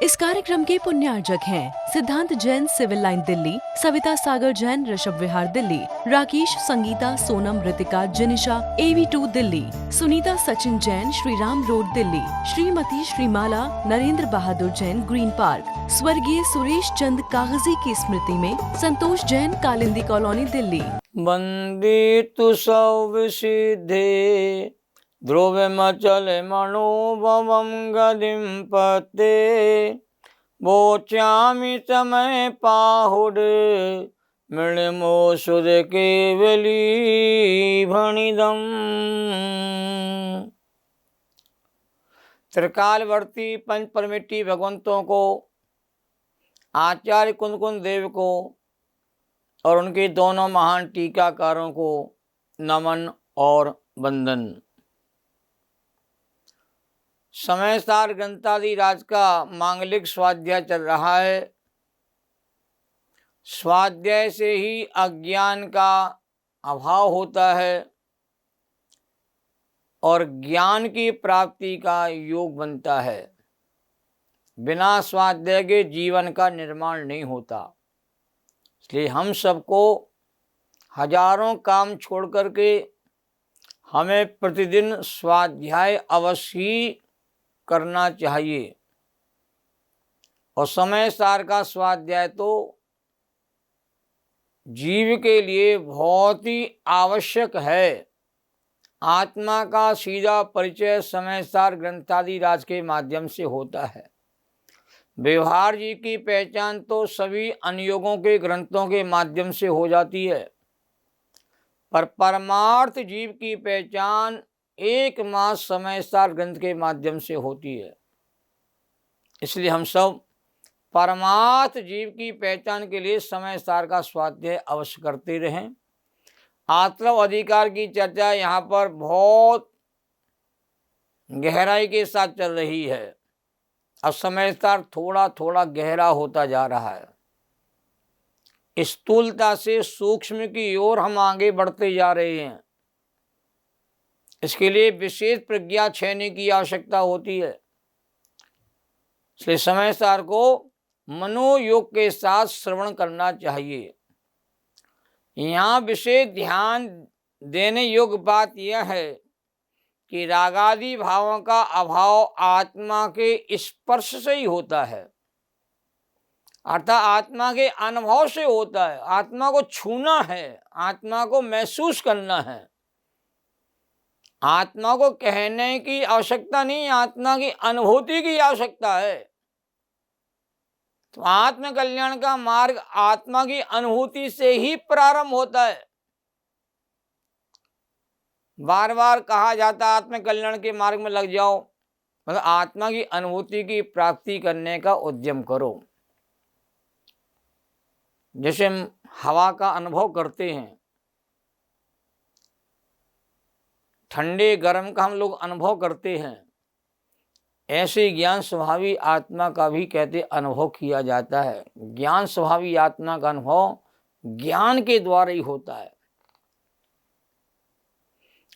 इस कार्यक्रम के पुण्यार्जक हैं सिद्धांत Jain civil line Delhi, Savita Sagar Jain Rishabh Vihar Delhi, Rakesh Sangeeta Sonam Ritika जिनिशा AV2 Delhi, Sunita Sachin Jain Shriram road Delhi, Shrimati श्रीमाला Narendra बहादुर जैन ग्रीन पार्क, स्वर्गीय सुरेश चंद कागजी की स्मृति में संतोष जैन कालिंदी कॉलोनी दिल्ली। वंदितु सौविसिद्धे ध्रुवमचल मनोभवं गतिं पते वोचामि समय पाहुड मृणमो सुर केवली भणिदम्। त्रिकालवर्ती पंच परमेष्ठी भगवंतों को, आचार्य कुंद देव को और उनके दोनों महान टीकाकारों को नमन और वंदन। समय सार ग्रंथादि राज का मांगलिक स्वाध्याय चल रहा है। स्वाध्याय से ही अज्ञान का अभाव होता है और ज्ञान की प्राप्ति का योग बनता है। बिना स्वाध्याय के जीवन का निर्माण नहीं होता। इसलिए हम सबको हजारों काम छोड़ करके हमें प्रतिदिन स्वाध्याय अवश्य करना चाहिए। और समय सार का स्वाध्याय तो जीव के लिए बहुत ही आवश्यक है। आत्मा का सीधा परिचय समय सार ग्रंथादि राज के माध्यम से होता है। व्यवहार जी की पहचान तो सभी अनुयोगों के ग्रंथों के माध्यम से हो जाती है, पर परमार्थ जीव की पहचान एकमात्र समय सार ग्रंथ के माध्यम से होती है। इसलिए हम सब परमार्थ जीव की पहचान के लिए समय सार का स्वाध्याय अवश्य करते रहें। आत्म अधिकार की चर्चा यहाँ पर बहुत गहराई के साथ चल रही है। अब समय सार थोड़ा थोड़ा गहरा होता जा रहा है। स्थूलता से सूक्ष्म की ओर हम आगे बढ़ते जा रहे हैं। इसके लिए विशेष प्रज्ञा छेने की आवश्यकता होती है। इसलिए समय सार को मनोयोग के साथ श्रवण करना चाहिए। यहाँ विशेष ध्यान देने योग्य बात यह है कि रागादि भावों का अभाव आत्मा के स्पर्श से ही होता है, अर्थात आत्मा के अनुभव से होता है। आत्मा को छूना है, आत्मा को महसूस करना है। आत्मा को कहने की आवश्यकता नहीं, आत्मा की अनुभूति की आवश्यकता है। तो आत्म कल्याण का मार्ग आत्मा की अनुभूति से ही प्रारंभ होता है। बार बार कहा जाता है आत्म कल्याण के मार्ग में लग जाओ, मतलब आत्मा की अनुभूति की प्राप्ति करने का उद्यम करो। जैसे हम हवा का अनुभव करते हैं, ठंडे गर्म का हम लोग अनुभव करते हैं, ऐसे ज्ञान स्वभावी आत्मा का भी कहते अनुभव किया जाता है। ज्ञान स्वभावी आत्मा का अनुभव ज्ञान के द्वारा ही होता है।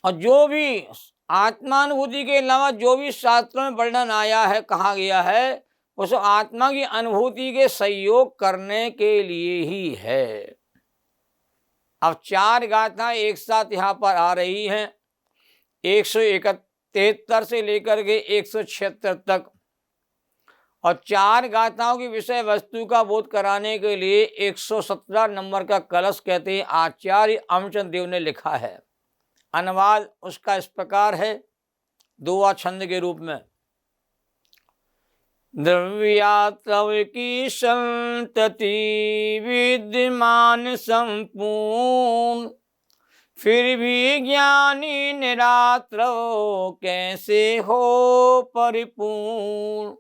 और जो भी आत्मानुभूति के अलावा जो भी शास्त्रों में वर्णन आया है, कहा गया है, उस आत्मा की अनुभूति के सहयोग करने के लिए ही है। अब चार गाथा एक साथ यहाँ पर आ रही हैं, 171 से लेकर के 176 तक। और चार गाथाओं की विषय वस्तु का बोध कराने के लिए 117 नंबर का कलश कहते हैं आचार्य अमरचंद देव ने लिखा है। अनुवाद उसका इस प्रकार है, दोहा छंद के रूप में। द्रव्यात्रव की संतति विद्यमान संपूर्ण, फिर भी ज्ञानी निरात्रव कैसे हो परिपूर्ण।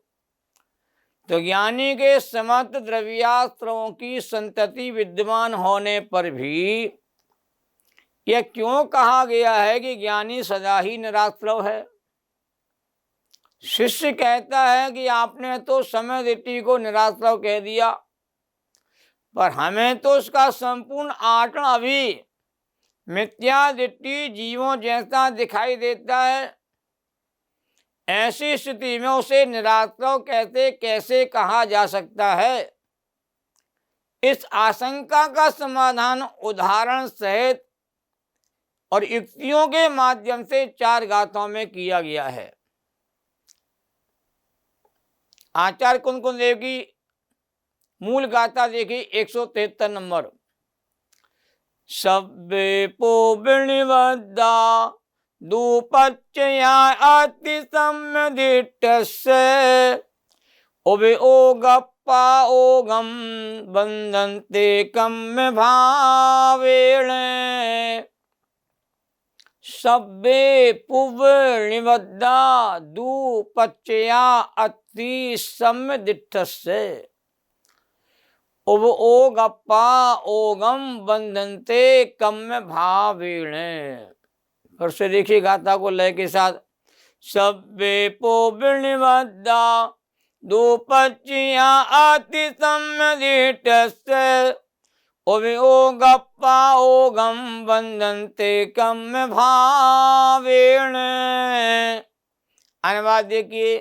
तो ज्ञानी के समस्त द्रव्यास्त्रों की संतति विद्यमान होने पर भी यह क्यों कहा गया है कि ज्ञानी सदा ही निराश्रव है। शिष्य कहता है कि आपने तो समय दृष्टि को निराश्रव कह दिया, पर हमें तो उसका संपूर्ण आचरण अभी मिथ्या दृष्टि जीवों जैसा दिखाई देता है। ऐसी स्थिति में उसे निरार्थ कहते कैसे कहा जा सकता है? इस आशंका का समाधान उदाहरण सहित और युक्तियों के माध्यम से 4 गाथाओं में किया गया है। आचार्य कुंद देव की मूल गाथा देखिए 173 नंबर। सब्बे पोबिणिवद्दा दुपच्चया अति सम्यदिष्टस्य उभे ओगप्पा ओगम बंधन्ते कम्य भावेण। सब्बे पुवनिवद्दा दुपच्चया अति सम्यदिष्टस्य उभ ओगप्पा ओगम बंधन्ते कम्य भावेण। फिर से देखिए गाथा को लय के साथ। सब्बे पोबिणिवद्दा दुपच्चया अति सम्यदिष्टस्य उभे ओगप्पा ओगम बंधन्ते कम्य भावेण। अनुवाद देखिए।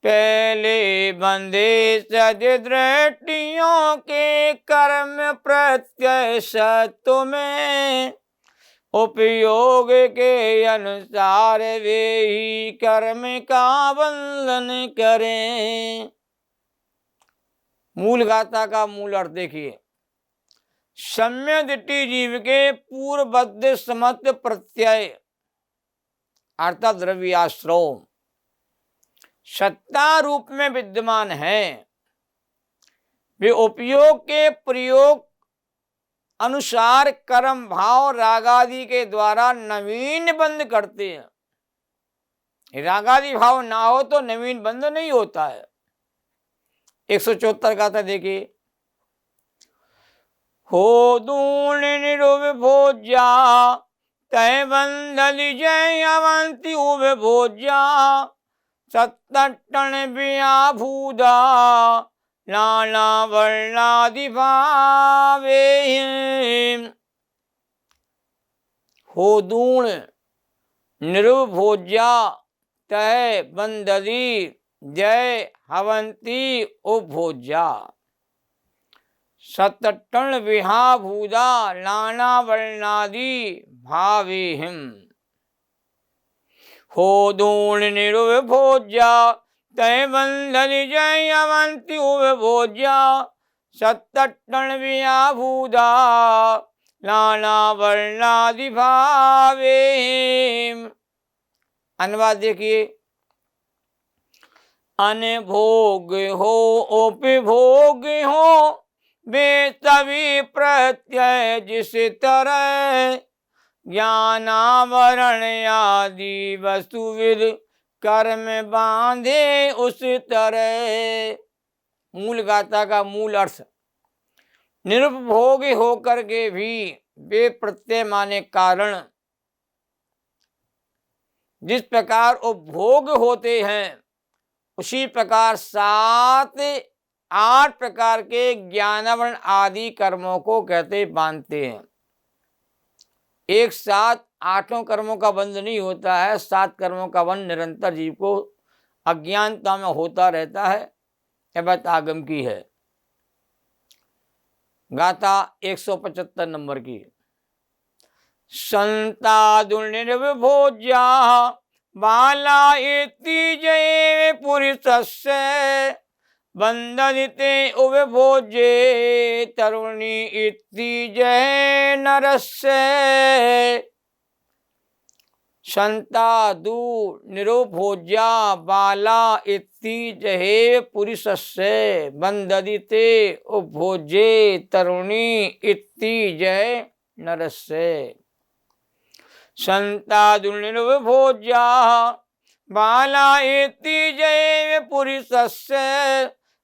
पहले बंधे सद दृष्टियों के कर्म प्रत्यय सत्व में उपयोग के अनुसार वे ही कर्म का बंधन करें। मूल गाथा का मूल अर्थ देखिए। सम्यक दृष्टि जीव के पूर्वबद्ध समत्व प्रत्यय अर्थात द्रव्याश्रम सत्ता रूप में विद्यमान है। वे उपयोग के प्रयोग अनुसार कर्म भाव रागादि के द्वारा नवीन बंध करते हैं। रागादि भाव ना हो तो नवीन बंध नहीं होता है। 174 गाथा देखिए। हो दूण निरुव भोज्या तय बंधलि जय अवंति उभ भोज्या सत्तटन बिया भूदा नाना वर्णादि भावे। हो दूण निर्भोज्या तय बंदली जय हवंती उपभोज्या सत्तटन बिहा भूदा नाना वर्णादि भावेहिम। हो दूण निर्भोज्या तय बंधलि जय अवंति उपभोज्या सत्तटन बिया भूदा नाना वर्णादि भावेहिम। अनुवाद देखिए। अनभोग हो उपभोग हो वे सभी प्रत्यय जिस तरह ज्ञानावरण आदि वस्तुविद कर्म बांधे उस तरह। मूल गाथा का मूल अर्थ। निरुपभोग होकर के भी वे प्रत्यय माने कारण जिस प्रकार उपभोग होते हैं उसी प्रकार 7-8 प्रकार के ज्ञानावरण आदि कर्मों को कहते बांधते हैं। एक साथ 8 कर्मों का बंध नहीं होता है। 7 कर्मों का बंध निरंतर जीव को अज्ञानता में होता रहता है। यह बात आगम की है। गाथा 175 नंबर की। संतादुर्निर्भोज्या बाला इति जय पुरुषस्य बंधनिते उपभोज्ये तरुणी इति जय नरस्य। संतादु निरुभोज्या बाला इति जय पुरुषस्य बंधनिते उपभोज्ये तरुणी इति जय नरस्य। संतादुर्निर्भोज्या बाला इति जय पुरुषस्य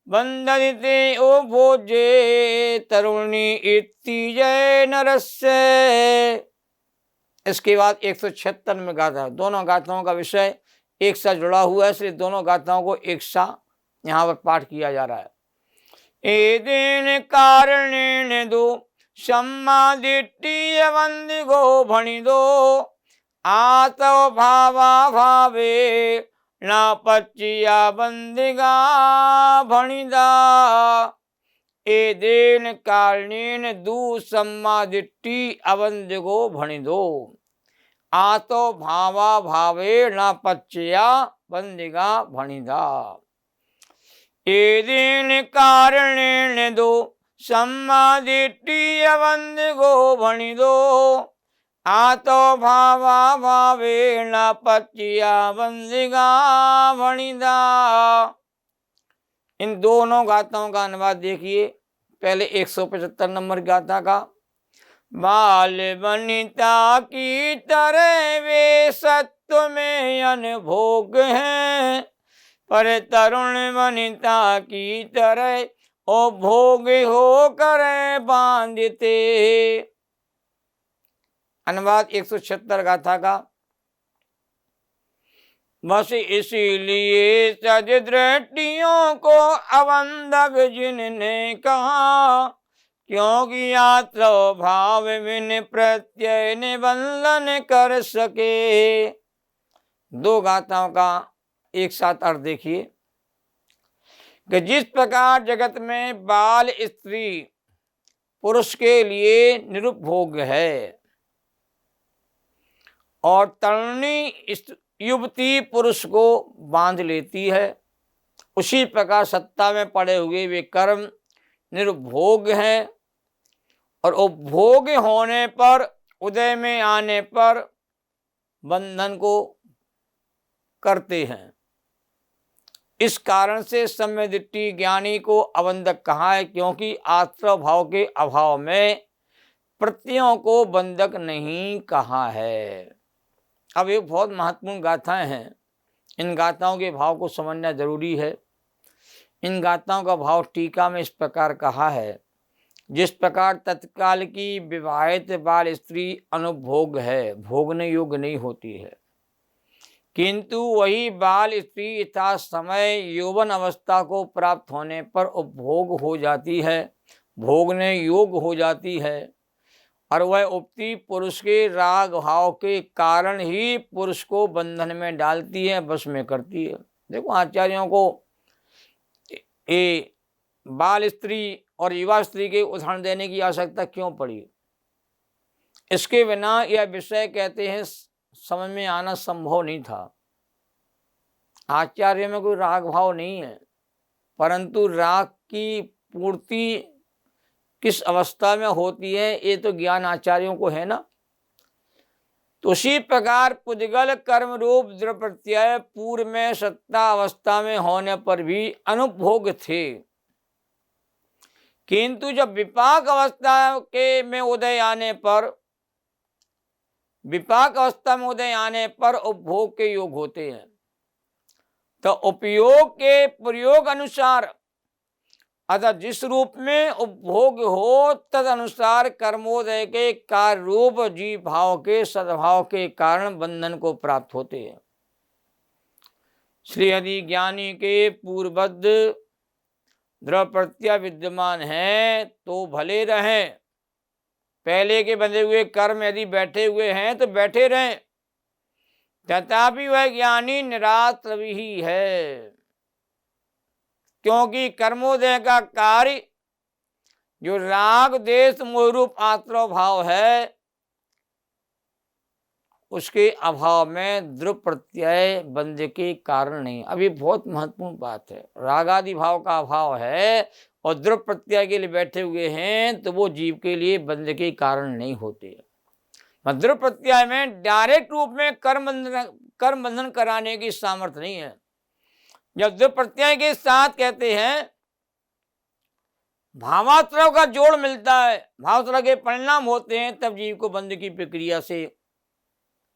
बंधनिते उपभोज्ये तरुणी इति जय नरस्य। इसके बाद 176 में गाथा। दोनों गाथाओं का विषय एक साथ जुड़ा हुआ है, इसलिए दोनों गाथाओं को एक साथ यहाँ पर पाठ किया जा रहा है। एदेन कारणेन दो सम्मादिट्टिय वंदिगो भणिदो आतो भावा भावे न पच्चिया बंदिगा भणिदा ए देन कारणेन दू सम्मादिट्टी अवंदिगो भणिदो। आतो भावा भावे न पच्चिया बंदिगा भणिदा ए देन कारणेन दो सम्मादिट्टी अवंदिगो भणिदो। आतो भावा भावे न पच्चिया बंदिगा भणिदा। इन दोनों गाथाओं का अनुवाद देखिए। पहले 175 नंबर गाथा का। बाल वनिता की तरह वे सत्व में अनभोग हैं, पर तरुण वनिता की तरह ओ भोग हो कर बांधते। अनुवाद 176 गाथा का। बस इसीलिए सज दृष्टियों को अवंधक जिनने कहा, क्योंकि यात्रा भाव बिन प्रत्यय निबंधन कर सके। दो गाथाओं का एक साथ अर्थ देखिए कि जिस प्रकार जगत में बाल स्त्री पुरुष के लिए निरुपभोग है और तरुणी युवती पुरुष को बांध लेती है, उसी प्रकार सत्ता में पड़े हुए वे कर्म निर्भोग हैं और उपभोग होने पर, उदय में आने पर बंधन को करते हैं। इस कारण से सम्यदिट्टी ज्ञानी को अबंधक कहा है, क्योंकि आश्रय भाव के अभाव में प्रत्ययों को बंधक नहीं कहा है। अब ये बहुत महत्वपूर्ण गाथाएं हैं। इन गाथाओं के भाव को समझना जरूरी है। इन गाथाओं का भाव टीका में इस प्रकार कहा है, जिस प्रकार तत्काल की विवाहित बाल स्त्री अनुभोग है, भोगने योग्य नहीं होती है, किंतु वही बाल स्त्री यथा समय यौवन अवस्था को प्राप्त होने पर उपभोग हो जाती है, भोगने योग्य हो जाती है, और वह उपती पुरुष के राग भाव के कारण ही पुरुष को बंधन में डालती है, वश में करती है। देखो, आचार्यों को ये बाल स्त्री और युवा स्त्री के उदाहरण देने की आवश्यकता क्यों पड़ी? इसके बिना यह विषय कहते हैं समझ में आना संभव नहीं था। आचार्य में कोई राग भाव नहीं है, परंतु राग की पूर्ति किस अवस्था में होती है ये तो ज्ञान आचार्यों को है ना। तो उसी प्रकार पुद्गल कर्म रूप दृढ़ प्रत्यय पूर्व में सत्ता अवस्था में होने पर भी अनुभोग थे, किंतु जब विपाक अवस्था के में उदय आने पर, विपाक अवस्था में उदय आने पर उपभोग के योग होते हैं। तो उपयोग के प्रयोग अनुसार, अतः जिस रूप में उपभोग हो तद अनुसार कर्मोदय के कार्य रूप जीव भाव के सद्भाव के कारण बंधन को प्राप्त होते हैं। श्री यदि ज्ञानी के पूर्वबद्ध दृढ़ प्रत्यय विद्यमान है तो भले रहें, पहले के बंधे हुए कर्म यदि बैठे हुए हैं तो बैठे रहें, तथापि वह ज्ञानी निराश्रय ही है, क्योंकि कर्मोदय का कार्य जो राग देश मोहरूप आश्रय भाव है उसके अभाव में दृढ़ प्रत्यय बंध के कारण नहीं। अब ये बहुत महत्वपूर्ण बात है। रागादि भाव का अभाव है और दृढ़ प्रत्यय के लिए बैठे हुए हैं तो वो जीव के लिए बंध के कारण नहीं होते। दृढ़ प्रत्यय में डायरेक्ट रूप में कर्म बंधन कराने की सामर्थ्य नहीं है। जब दृढ़ प्रत्यय के साथ कहते हैं भावात्रव का जोड़ मिलता है, भावात्रव के परिणाम होते हैं, तब जीव को बंध की प्रक्रिया से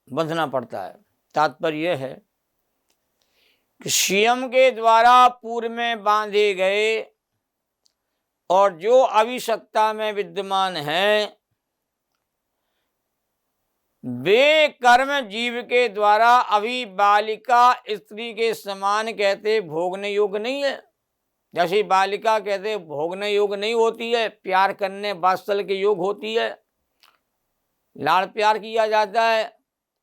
बंधना पड़ता है। तात्पर्य यह है कि स्वयं के द्वारा पूर्व में बांधे गए और जो अभी सत्ता में विद्यमान है वे कर्म जीव के द्वारा अभी बालिका स्त्री के समान कहते भोगने योग्य नहीं है। जैसे बालिका कहते भोगने योग्य नहीं होती है, प्यार करने वात्सल्य के योग होती है, लाड़ प्यार किया जाता है,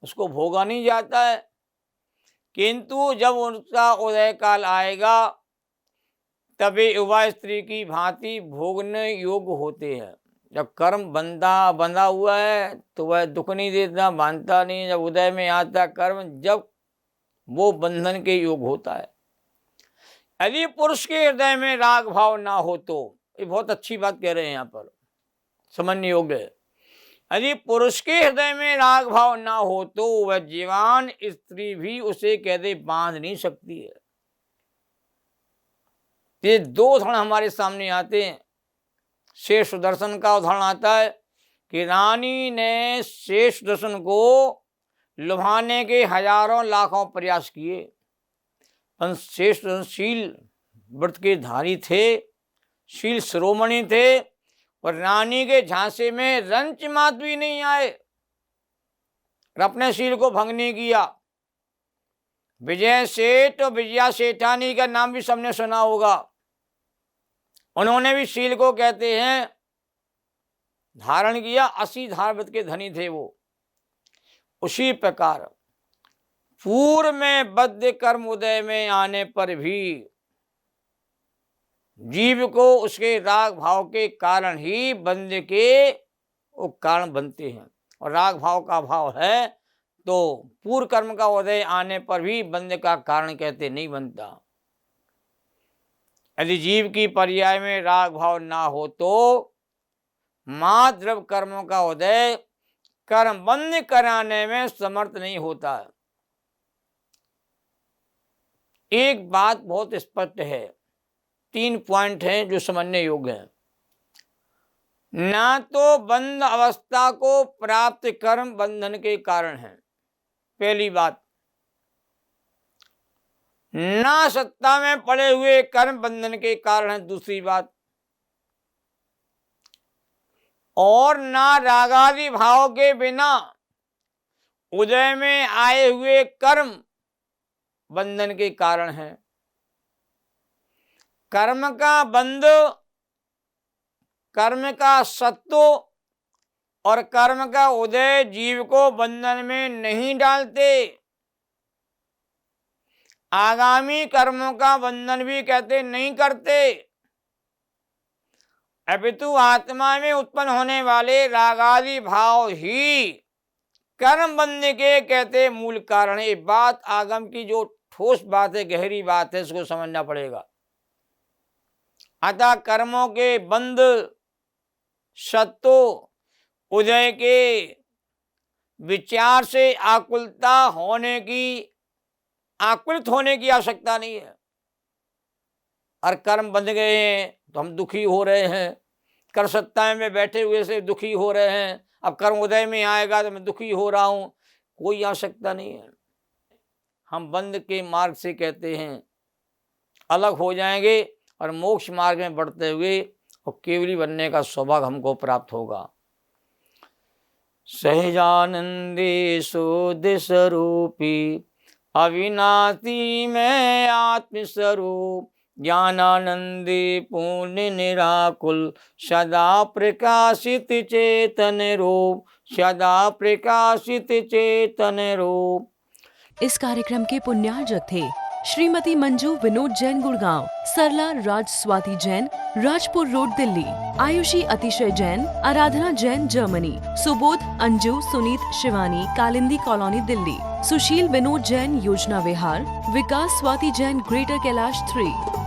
उसको भोगा नहीं जाता है। किंतु जब उनका उदय काल आएगा तभी युवा स्त्री की भांति भोगने योग्य होते हैं। जब कर्म बंधा हुआ है तो वह दुख नहीं देता, बांधता नहीं। जब उदय में आता कर्म, जब वो बंधन के योग होता है। यदि पुरुष के हृदय में राग भाव ना हो तो, ये बहुत अच्छी बात कह रहे हैं यहाँ पर, समझने योग्य है। यदि पुरुष के हृदय में राग भाव ना हो तो वह जवान स्त्री भी उसे कहते बांध नहीं सकती है। ये दो उदाहरण हमारे सामने आते हैं। शेष सुदर्शन का उदाहरण आता है कि रानी ने शेष सुदर्शन को लुभाने के हजारों लाखों प्रयास किए, पर शेष सुदर्शन शील व्रत के धारी थे, शील शिरोमणि थे, और रानी के झांसे में रंच मात्र भी नहीं आए और अपने शील को भंग नहीं किया। विजय सेठ और विजया सेठानी का नाम भी सबने सुना होगा। उन्होंने भी शील को कहते हैं धारण किया, 80 धारवत के धनी थे वो। उसी प्रकार पूर्व में बद्ध कर्म उदय में आने पर भी जीव को उसके राग भाव के कारण ही बंध के वो कारण बनते हैं। और राग भाव का भाव है तो पूर्व कर्म का उदय आने पर भी बंध का कारण कहते नहीं बनता। यदि जीव की पर्याय में राग भाव ना हो तो मात्र द्रव्य कर्मों का उदय कर्म बंद कराने में समर्थ नहीं होता है। एक बात बहुत स्पष्ट है, 3 पॉइंट हैं जो समझने योग्य हैं। ना तो बंध अवस्था को प्राप्त कर्म बंधन के कारण है, पहली बात। ना सत्ता में पड़े हुए कर्म बंधन के कारण है, दूसरी बात। और ना रागादि भाव के बिना उदय में आए हुए कर्म बंधन के कारण है। कर्म का बंध, कर्म का सत्व और कर्म का उदय जीव को बंधन में नहीं डालते। आगामी कर्मों का बंधन भी कहते नहीं करते, अपितु आत्मा में उत्पन्न होने वाले रागादि भाव ही कर्म बंधन के कहते मूल कारण है। बात आगम की जो ठोस बात है, गहरी बात है, इसको समझना पड़ेगा। अतः कर्मों के बंध, सत्व, उदय के विचार से आकुलित होने की आवश्यकता नहीं है। और कर्म बंध गए हैं तो हम दुखी हो रहे हैं, कर्म सत्ता में बैठे हुए से दुखी हो रहे हैं, अब कर्म उदय में आएगा तो मैं दुखी हो रहा हूँ, कोई आवश्यकता नहीं है। हम बंध के मार्ग से कहते हैं अलग हो जाएंगे और मोक्ष मार्ग में बढ़ते हुए और केवली बनने का सौभाग्य हमको प्राप्त होगा। सहजानंदी शुद्ध स्वरूपी अविनाशी में आत्मस्वरूप, ज्ञानानंदी पूर्ण निराकुल, सदा प्रकाशित चेतन रूप, सदा प्रकाशित चेतन रूप। इस कार्यक्रम के पुण्यार्जक थे श्रीमती मंजू विनोद जैन गुड़गांव, सरला राज स्वाति जैन राजपुर रोड दिल्ली, आयुषी अतिशय जैन, आराधना जैन जर्मनी, सुबोध अंजू सुनीत शिवानी कालिंदी कॉलोनी दिल्ली, सुशील विनोद जैन योजना विहार, विकास स्वाति जैन ग्रेटर कैलाश 3।